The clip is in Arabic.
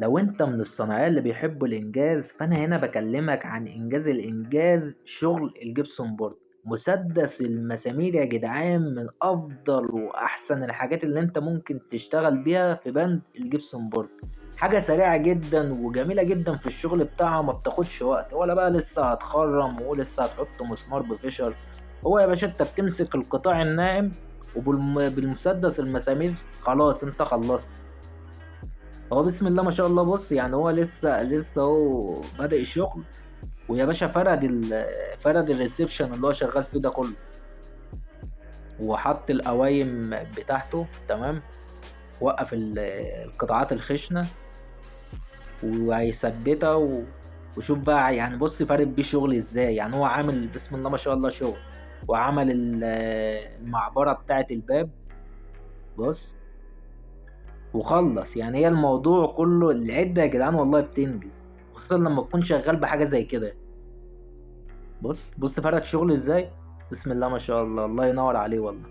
لو انت من الصناعية اللي بيحبوا الانجاز، فانا هنا بكلمك عن انجاز الانجاز، شغل الجبسون بورد. مسدس المسامير يا جدعان من افضل واحسن الحاجات اللي انت ممكن تشتغل بيها في بند الجبسون بورد. حاجة سريعة جدا وجميلة جدا في الشغل بتاعها، ما بتاخدش وقت، ولا بقى لسه هتخرم ولسه هتحط مسمار بفشر. هو يا باشا انت بتمسك القطاع الناعم، وبالمسدس المسامير خلاص انت خلصت. هو بسم الله ما شاء الله، بص يعني هو لسه هو بادئ الشغل. ويا باشا فرد الريسبشن اللي هو شغال فيه ده كله، وحط القوايم بتاعته تمام. وقف القطاعات الخشنة وهيثبتها وشوف بقى يعني، بص فارد بيه شغل ازاي. يعني هو عامل بسم الله ما شاء الله شغل، وعمل المعبرة بتاعة الباب، بص، وخلص. يعني هي الموضوع كله العدة يا جدعان والله بتنجز، خصوصا لما تكون شغال بحاجة زي كده. بص فرق شغل ازاي، بسم الله ما شاء الله، الله ينور عليه والله.